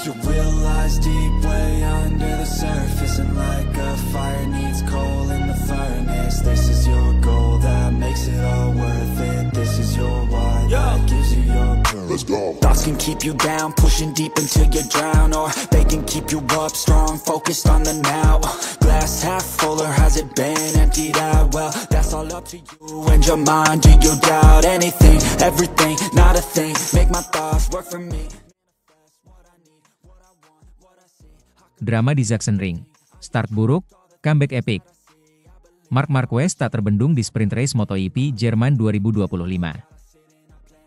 You realize deep way under the surface, and like a fire needs coal in the furnace. This is your goal that makes it all worth it. This is your why that gives you your purpose. Let's go. Thoughts can keep you down, pushing deep until you drown, or they can keep you up strong, focused on the now. Glass half full, or has it been emptied out? Well, that's all up to you and your mind. Do you doubt anything, everything, not a thing? Make my thoughts work for me. Drama di Sachsenring, start buruk, comeback epic. Marc Marquez tak terbendung di sprint race MotoGP Jerman 2025.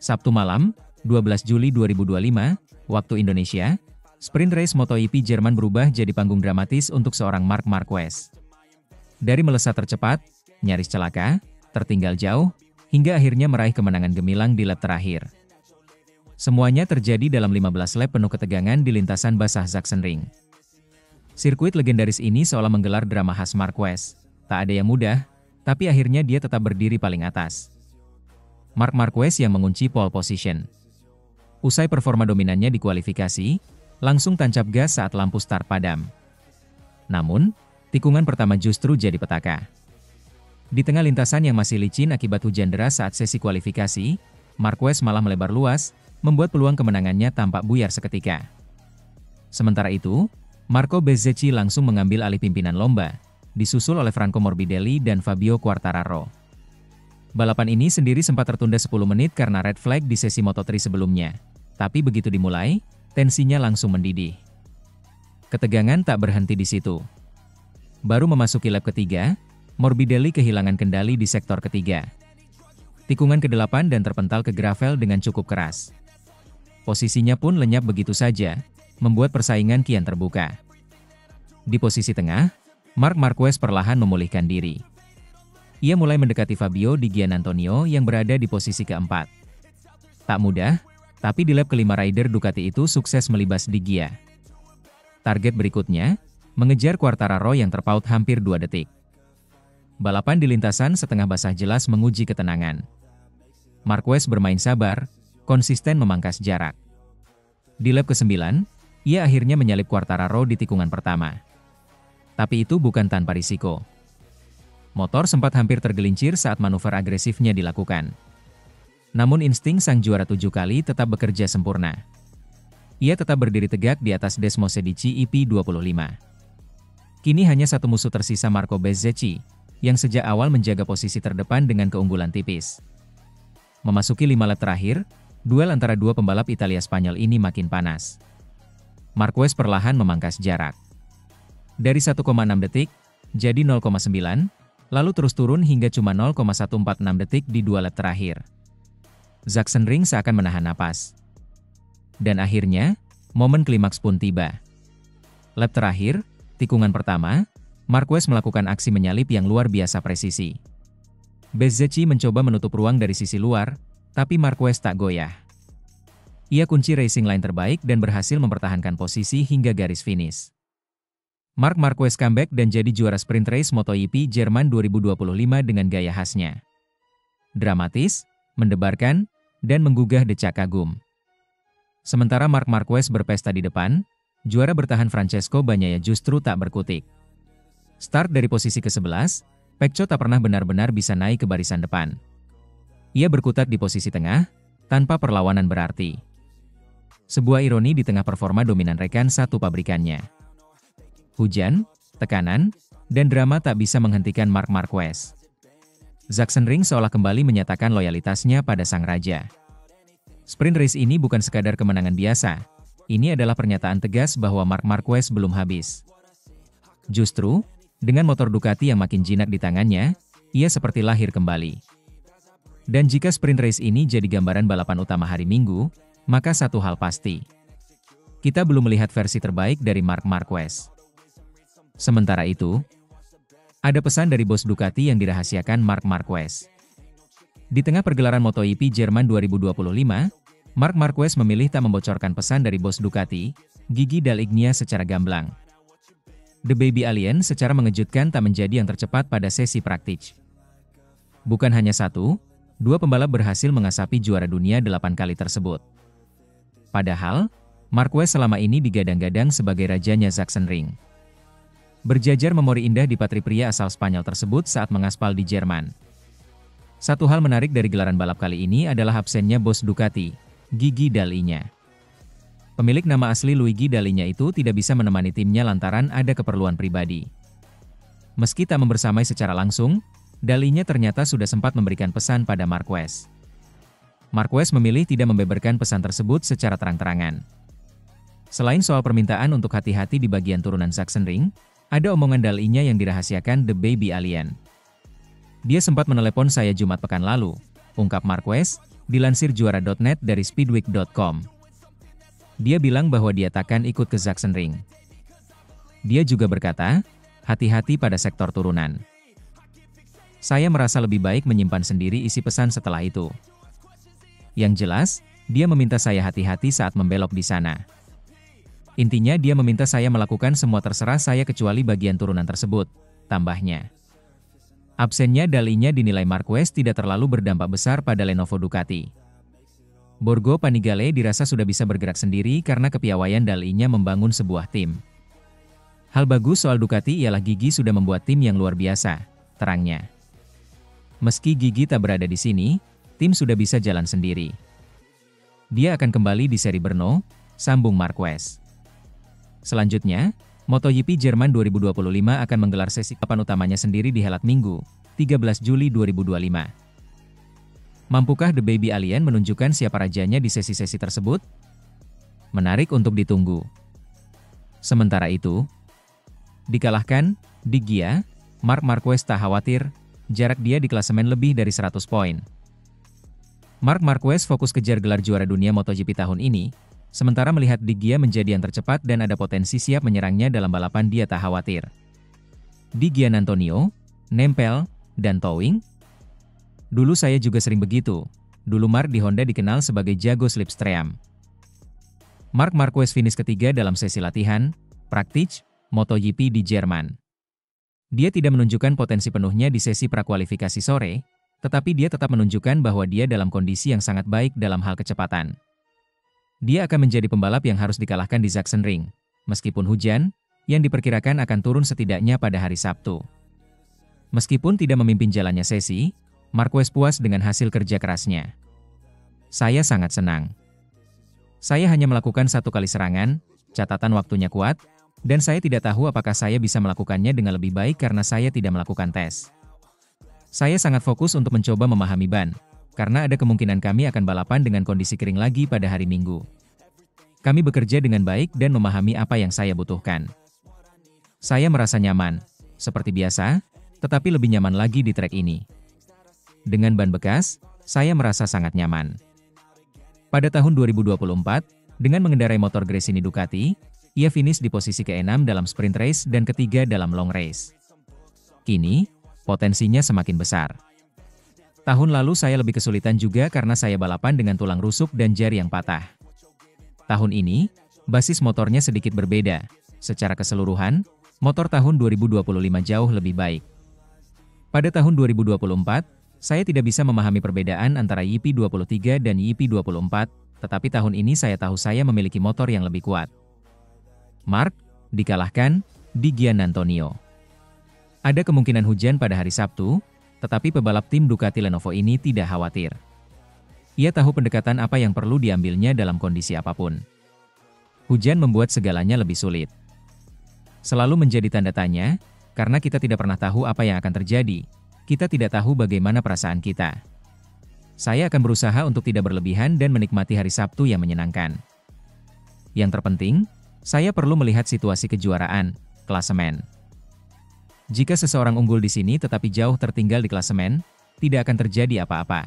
Sabtu malam, 12 Juli 2025, waktu Indonesia, sprint race MotoGP Jerman berubah jadi panggung dramatis untuk seorang Marc Marquez. Dari melesat tercepat, nyaris celaka, tertinggal jauh, hingga akhirnya meraih kemenangan gemilang di lap terakhir. Semuanya terjadi dalam 15 lap penuh ketegangan di lintasan basah Sachsenring. Sirkuit legendaris ini seolah menggelar drama khas Marquez. Tak ada yang mudah, tapi akhirnya dia tetap berdiri paling atas. Marc Marquez yang mengunci pole position. Usai performa dominannya di kualifikasi, langsung tancap gas saat lampu start padam. Namun, tikungan pertama justru jadi petaka. Di tengah lintasan yang masih licin akibat hujan deras saat sesi kualifikasi, Marquez malah melebar luas, membuat peluang kemenangannya tampak buyar seketika. Sementara itu, Marco Bezzecchi langsung mengambil alih pimpinan lomba, disusul oleh Franco Morbidelli dan Fabio Quartararo. Balapan ini sendiri sempat tertunda 10 menit karena red flag di sesi Moto3 sebelumnya. Tapi begitu dimulai, tensinya langsung mendidih. Ketegangan tak berhenti di situ. Baru memasuki lap ketiga, Morbidelli kehilangan kendali di sektor ketiga. Tikungan ke-8 dan terpental ke gravel dengan cukup keras. Posisinya pun lenyap begitu saja, membuat persaingan kian terbuka. Di posisi tengah, Marc Marquez perlahan memulihkan diri. Ia mulai mendekati Fabio Di Giannantonio yang berada di posisi keempat. Tak mudah, tapi di lap kelima rider Ducati itu sukses melibas Di Gia. Target berikutnya, mengejar Quartararo yang terpaut hampir 2 detik. Balapan di lintasan setengah basah jelas menguji ketenangan. Marquez bermain sabar, konsisten memangkas jarak. Di lap ke-9, ia akhirnya menyalip Quartararo di tikungan pertama. Tapi itu bukan tanpa risiko. Motor sempat hampir tergelincir saat manuver agresifnya dilakukan. Namun insting sang juara 7 kali tetap bekerja sempurna. Ia tetap berdiri tegak di atas Desmosedici EP25. Kini hanya satu musuh tersisa Marco Bezzecchi, yang sejak awal menjaga posisi terdepan dengan keunggulan tipis. Memasuki 5 lap terakhir, duel antara dua pembalap Italia-Spanyol ini makin panas. Marquez perlahan memangkas jarak. Dari 1,6 detik, jadi 0,9, lalu terus turun hingga cuma 0,146 detik di 2 lap terakhir. Sachsenring seakan menahan napas. Dan akhirnya, momen klimaks pun tiba. Lap terakhir, tikungan pertama, Marquez melakukan aksi menyalip yang luar biasa presisi. Bezzecchi mencoba menutup ruang dari sisi luar, tapi Marquez tak goyah. Ia kunci racing line terbaik dan berhasil mempertahankan posisi hingga garis finish. Marc Marquez comeback dan jadi juara sprint race MotoGP Jerman 2025 dengan gaya khasnya. Dramatis, mendebarkan, dan menggugah decak kagum. Sementara Marc Marquez berpesta di depan, juara bertahan Francesco Bagnaia justru tak berkutik. Start dari posisi ke-11, Pecco tak pernah benar-benar bisa naik ke barisan depan. Ia berkutat di posisi tengah, tanpa perlawanan berarti. Sebuah ironi di tengah performa dominan rekan satu pabrikannya. Hujan, tekanan, dan drama tak bisa menghentikan Marc Marquez. Sachsenring seolah kembali menyatakan loyalitasnya pada sang raja. Sprint race ini bukan sekadar kemenangan biasa, ini adalah pernyataan tegas bahwa Marc Marquez belum habis. Justru, dengan motor Ducati yang makin jinak di tangannya, ia seperti lahir kembali. Dan jika sprint race ini jadi gambaran balapan utama hari Minggu, maka satu hal pasti. Kita belum melihat versi terbaik dari Marc Marquez. Sementara itu, ada pesan dari bos Ducati yang dirahasiakan Marc Marquez. Di tengah pergelaran MotoGP Jerman 2025, Marc Marquez memilih tak membocorkan pesan dari bos Ducati, Gigi Dall'Igna secara gamblang. The Baby Alien secara mengejutkan tak menjadi yang tercepat pada sesi praktik. Bukan hanya satu, dua pembalap berhasil mengasapi juara dunia 8 kali tersebut. Padahal, Marquez selama ini digadang-gadang sebagai rajanya Sachsenring. Berjajar memori indah di patri pria asal Spanyol tersebut saat mengaspal di Jerman. Satu hal menarik dari gelaran balap kali ini adalah absennya bos Ducati, Gigi Dall'Igna. Pemilik nama asli Luigi Dall'Igna itu tidak bisa menemani timnya lantaran ada keperluan pribadi. Meski tak membersamai secara langsung, Dall'Igna ternyata sudah sempat memberikan pesan pada Marquez. Marquez memilih tidak membeberkan pesan tersebut secara terang-terangan. Selain soal permintaan untuk hati-hati di bagian turunan Sachsenring, ada omongan Dall'Igna yang dirahasiakan The Baby Alien. Dia sempat menelepon saya Jumat pekan lalu, ungkap Marquez, dilansir juara.net dari speedweek.com. Dia bilang bahwa dia takkan ikut ke Sachsenring. Dia juga berkata, hati-hati pada sektor turunan. Saya merasa lebih baik menyimpan sendiri isi pesan setelah itu. Yang jelas, dia meminta saya hati-hati saat membelok di sana. Intinya dia meminta saya melakukan semua terserah saya kecuali bagian turunan tersebut, tambahnya. Absennya Dall'Igna dinilai Marquez tidak terlalu berdampak besar pada Lenovo Ducati. Borgo Panigale dirasa sudah bisa bergerak sendiri karena kepiawaian Dall'Igna membangun sebuah tim. Hal bagus soal Ducati ialah Gigi sudah membuat tim yang luar biasa, terangnya. Meski Gigi tak berada di sini, tim sudah bisa jalan sendiri. Dia akan kembali di seri Brno, sambung Marquez. Selanjutnya, MotoGP Jerman 2025 akan menggelar sesi papan utamanya sendiri di Helat Minggu, 13 Juli 2025. Mampukah The Baby Alien menunjukkan siapa rajanya di sesi-sesi tersebut? Menarik untuk ditunggu. Sementara itu, dikalahkan, di Gia, Marc Marquez tak khawatir, jarak dia di klasemen lebih dari 100 poin. Marc Marquez fokus kejar gelar juara dunia MotoGP tahun ini, sementara melihat Di Gia menjadi yang tercepat dan ada potensi siap menyerangnya dalam balapan dia tak khawatir. Di Giannantonio, nempel, dan towing? Dulu saya juga sering begitu. Dulu Marc di Honda dikenal sebagai jago slipstream. Marc Marquez finish ketiga dalam sesi latihan, praktis, MotoGP di Jerman. Dia tidak menunjukkan potensi penuhnya di sesi prakualifikasi sore, tetapi dia tetap menunjukkan bahwa dia dalam kondisi yang sangat baik dalam hal kecepatan. Dia akan menjadi pembalap yang harus dikalahkan di Sachsenring, meskipun hujan, yang diperkirakan akan turun setidaknya pada hari Sabtu. Meskipun tidak memimpin jalannya sesi, Marquez puas dengan hasil kerja kerasnya. Saya sangat senang. Saya hanya melakukan 1 kali serangan, catatan waktunya kuat, dan saya tidak tahu apakah saya bisa melakukannya dengan lebih baik karena saya tidak melakukan tes. Saya sangat fokus untuk mencoba memahami ban, karena ada kemungkinan kami akan balapan dengan kondisi kering lagi pada hari Minggu. Kami bekerja dengan baik dan memahami apa yang saya butuhkan. Saya merasa nyaman, seperti biasa, tetapi lebih nyaman lagi di trek ini. Dengan ban bekas, saya merasa sangat nyaman. Pada tahun 2024, dengan mengendarai motor Gresini Ducati, ia finish di posisi ke-6 dalam sprint race dan ketiga dalam long race. Kini, potensinya semakin besar. Tahun lalu saya lebih kesulitan juga karena saya balapan dengan tulang rusuk dan jari yang patah. Tahun ini, basis motornya sedikit berbeda. Secara keseluruhan, motor tahun 2025 jauh lebih baik. Pada tahun 2024, saya tidak bisa memahami perbedaan antara YP23 dan YP24, tetapi tahun ini saya tahu saya memiliki motor yang lebih kuat. Marc, dikalahkan, di Giannantonio. Ada kemungkinan hujan pada hari Sabtu, tetapi pebalap tim Ducati Lenovo ini tidak khawatir. Ia tahu pendekatan apa yang perlu diambilnya dalam kondisi apapun. Hujan membuat segalanya lebih sulit. Selalu menjadi tanda tanya, karena kita tidak pernah tahu apa yang akan terjadi. Kita tidak tahu bagaimana perasaan kita. Saya akan berusaha untuk tidak berlebihan dan menikmati hari Sabtu yang menyenangkan. Yang terpenting, saya perlu melihat situasi kejuaraan, klasemen. Jika seseorang unggul di sini tetapi jauh tertinggal di klasemen, tidak akan terjadi apa-apa.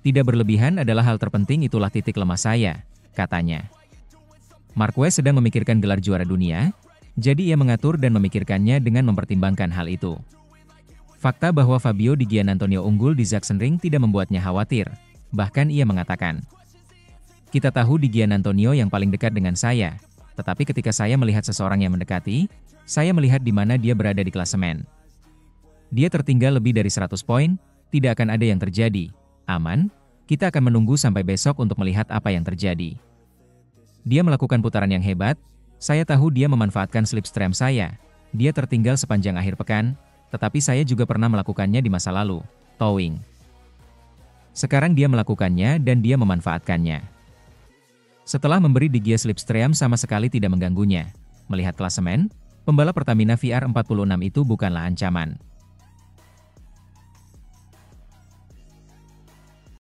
Tidak berlebihan adalah hal terpenting, itulah titik lemah saya, katanya. Marquez sedang memikirkan gelar juara dunia, jadi ia mengatur dan memikirkannya dengan mempertimbangkan hal itu. Fakta bahwa Fabio Di Giannantonio unggul di Sachsenring tidak membuatnya khawatir, bahkan ia mengatakan, "Kita tahu Di Giannantonio yang paling dekat dengan saya, tetapi ketika saya melihat seseorang yang mendekati, saya melihat di mana dia berada di klasemen. Dia tertinggal lebih dari 100 poin, tidak akan ada yang terjadi. Aman, kita akan menunggu sampai besok untuk melihat apa yang terjadi." Dia melakukan putaran yang hebat. Saya tahu dia memanfaatkan slipstream saya. Dia tertinggal sepanjang akhir pekan, tetapi saya juga pernah melakukannya di masa lalu. Towing. Sekarang dia melakukannya dan dia memanfaatkannya. Setelah memberi di Gia slipstream sama sekali tidak mengganggunya. Melihat klasemen, pembalap Pertamina VR46 itu bukanlah ancaman.